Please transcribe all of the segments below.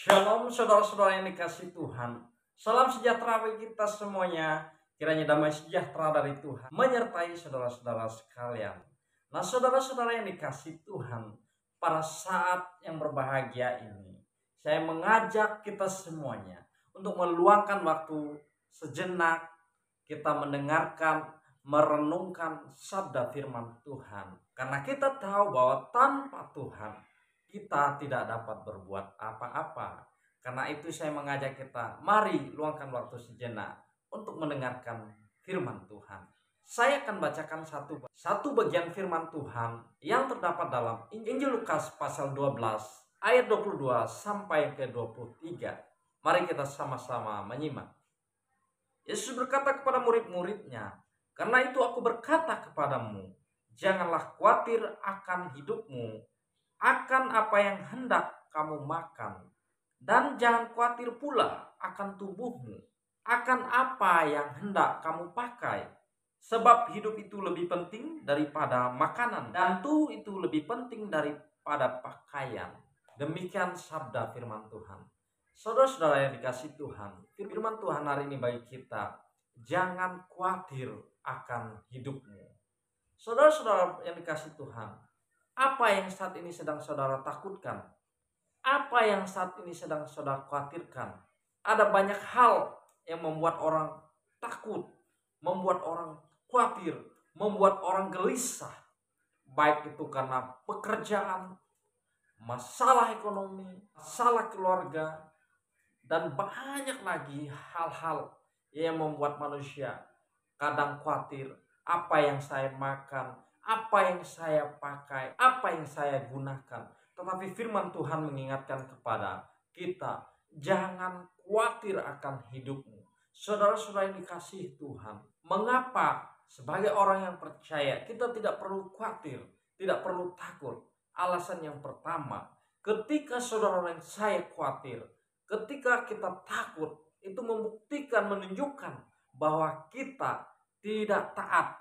Shalom saudara-saudara yang dikasih Tuhan. Salam sejahtera bagi kita semuanya. Kiranya damai sejahtera dari Tuhan menyertai saudara-saudara sekalian. Nah saudara-saudara yang dikasih Tuhan, pada saat yang berbahagia ini, saya mengajak kita semuanya untuk meluangkan waktu sejenak kita mendengarkan, merenungkan sabda firman Tuhan. Karena kita tahu bahwa tanpa Tuhan kita tidak dapat berbuat apa-apa. Karena itu saya mengajak kita, mari luangkan waktu sejenak untuk mendengarkan firman Tuhan. Saya akan bacakan satu bagian firman Tuhan yang terdapat dalam Injil Lukas pasal 12 ayat 22 sampai ke 23. Mari kita sama-sama menyimak. Yesus berkata kepada murid-muridnya, "Karena itu aku berkata kepadamu, janganlah khawatir akan hidupmu, akan apa yang hendak kamu makan, dan jangan khawatir pula akan tubuhmu, akan apa yang hendak kamu pakai. Sebab hidup itu lebih penting daripada makanan, dan tubuh itu lebih penting daripada pakaian." Demikian sabda firman Tuhan. Saudara-saudara yang dikasih Tuhan, firman Tuhan hari ini bagi kita, jangan khawatir akan hidupmu. Saudara-saudara yang dikasih Tuhan, apa yang saat ini sedang saudara takutkan? Apa yang saat ini sedang saudara khawatirkan? Ada banyak hal yang membuat orang takut, membuat orang khawatir, membuat orang gelisah. Baik itu karena pekerjaan, masalah ekonomi, masalah keluarga, dan banyak lagi hal-hal yang membuat manusia kadang khawatir. Apa yang saya makan, apa yang saya pakai, apa yang saya gunakan. Tetapi firman Tuhan mengingatkan kepada kita, jangan khawatir akan hidupmu. Saudara-saudara yang dikasihi Tuhan, mengapa sebagai orang yang percaya kita tidak perlu khawatir, tidak perlu takut? Alasan yang pertama, ketika saudara yang saya khawatir, ketika kita takut, itu membuktikan, menunjukkan bahwa kita tidak taat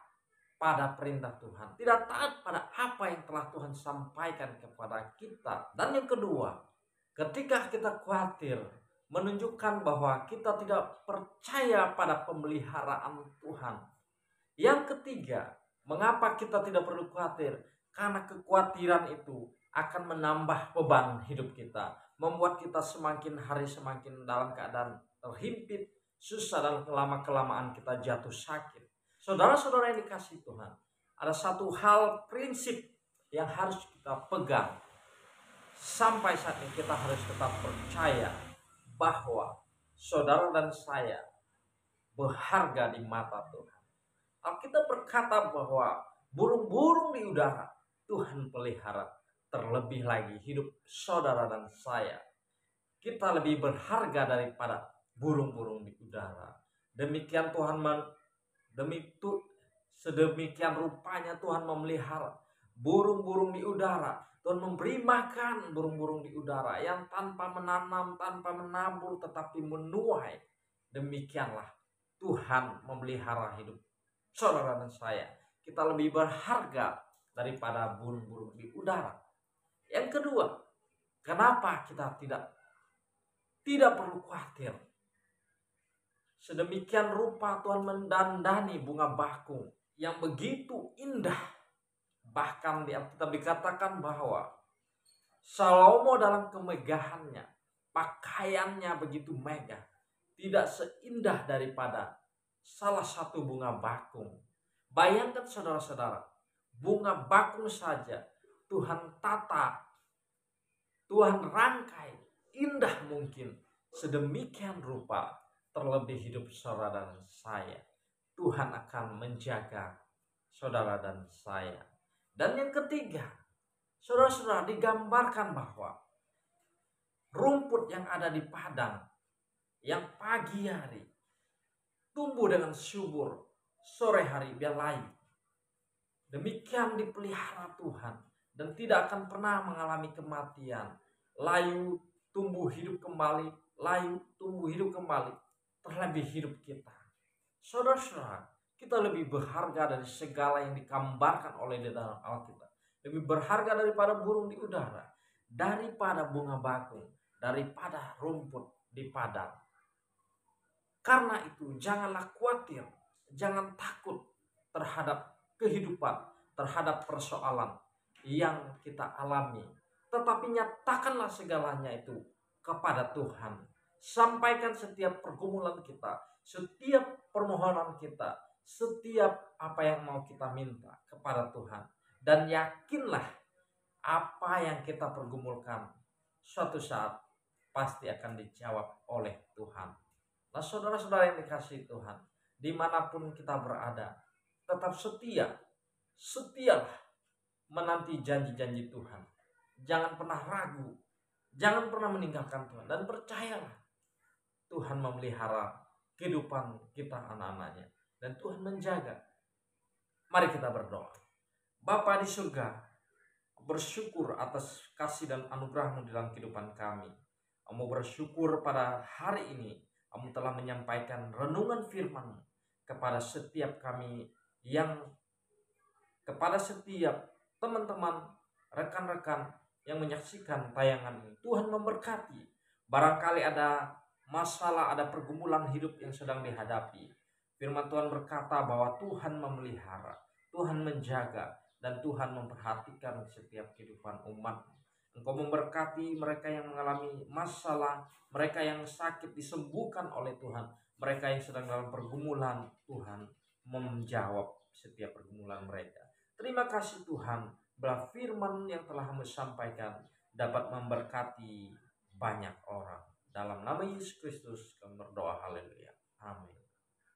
pada perintah Tuhan, tidak taat pada apa yang telah Tuhan sampaikan kepada kita. Dan yang kedua, ketika kita khawatir, menunjukkan bahwa kita tidak percaya pada pemeliharaan Tuhan. Yang ketiga, mengapa kita tidak perlu khawatir? Karena kekhawatiran itu akan menambah beban hidup kita, membuat kita semakin hari semakin dalam keadaan terhimpit, susah, dan lama-kelamaan kita jatuh sakit. Saudara-saudara yang dikasih Tuhan, ada satu hal prinsip yang harus kita pegang. Sampai saat ini kita harus tetap percaya bahwa saudara dan saya berharga di mata Tuhan. Alkitab berkata bahwa burung-burung di udara Tuhan pelihara, terlebih lagi hidup saudara dan saya. Kita lebih berharga daripada burung-burung di udara. Demikian sedemikian rupanya Tuhan memelihara burung-burung di udara. Tuhan memberi makan burung-burung di udara yang tanpa menanam, tanpa menabur, tetapi menuai. Demikianlah Tuhan memelihara hidup saudara dan saya. Kita lebih berharga daripada burung-burung di udara. Yang kedua, kenapa kita tidak perlu khawatir? Sedemikian rupa Tuhan mendandani bunga bakung yang begitu indah. Bahkan di Alkitab dikatakan bahwa Salomo dalam kemegahannya, pakaiannya begitu megah, tidak seindah daripada salah satu bunga bakung. Bayangkan saudara-saudara, bunga bakung saja Tuhan tata, Tuhan rangkai indah mungkin. Sedemikian rupa terlebih hidup saudara dan saya, Tuhan akan menjaga saudara dan saya. Dan yang ketiga, saudara-saudara, digambarkan bahwa rumput yang ada di padang yang pagi hari tumbuh dengan subur, sore hari dia layu. Demikian dipelihara Tuhan dan tidak akan pernah mengalami kematian. Layu, tumbuh hidup kembali, layu, tumbuh hidup kembali, terlebih hidup kita. Saudara-saudara, kita lebih berharga dari segala yang digambarkan oleh di dalam Alkitab. Lebih berharga daripada burung di udara, daripada bunga bakung, daripada rumput di padang. Karena itu janganlah khawatir, jangan takut terhadap kehidupan, terhadap persoalan yang kita alami. Tetapi nyatakanlah segalanya itu kepada Tuhan. Sampaikan setiap pergumulan kita, setiap permohonan kita, setiap apa yang mau kita minta kepada Tuhan. Dan yakinlah apa yang kita pergumulkan suatu saat pasti akan dijawab oleh Tuhan. Nah, saudara-saudara yang dikasihi Tuhan, dimanapun kita berada, tetap setialah menanti janji-janji Tuhan. Jangan pernah ragu, jangan pernah meninggalkan Tuhan, dan percayalah Tuhan memelihara kehidupan kita anak-anaknya, dan Tuhan menjaga. Mari kita berdoa. Bapa di surga, bersyukur atas kasih dan anugerah-Mu dalam kehidupan kami. Kamu bersyukur pada hari ini Kamu telah menyampaikan renungan firman kepada setiap kami, kepada setiap teman-teman, rekan-rekan yang menyaksikan tayangan ini. Tuhan memberkati. Barangkali ada masalah, ada pergumulan hidup yang sedang dihadapi. Firman Tuhan berkata bahwa Tuhan memelihara, Tuhan menjaga, dan Tuhan memperhatikan setiap kehidupan umat. Engkau memberkati mereka yang mengalami masalah, mereka yang sakit disembuhkan oleh Tuhan, mereka yang sedang dalam pergumulan, Tuhan menjawab setiap pergumulan mereka. Terima kasih Tuhan, bahwa firman yang telah Kamu sampaikan dapat memberkati banyak orang. Dalam nama Yesus Kristus kami berdoa, haleluya, amin.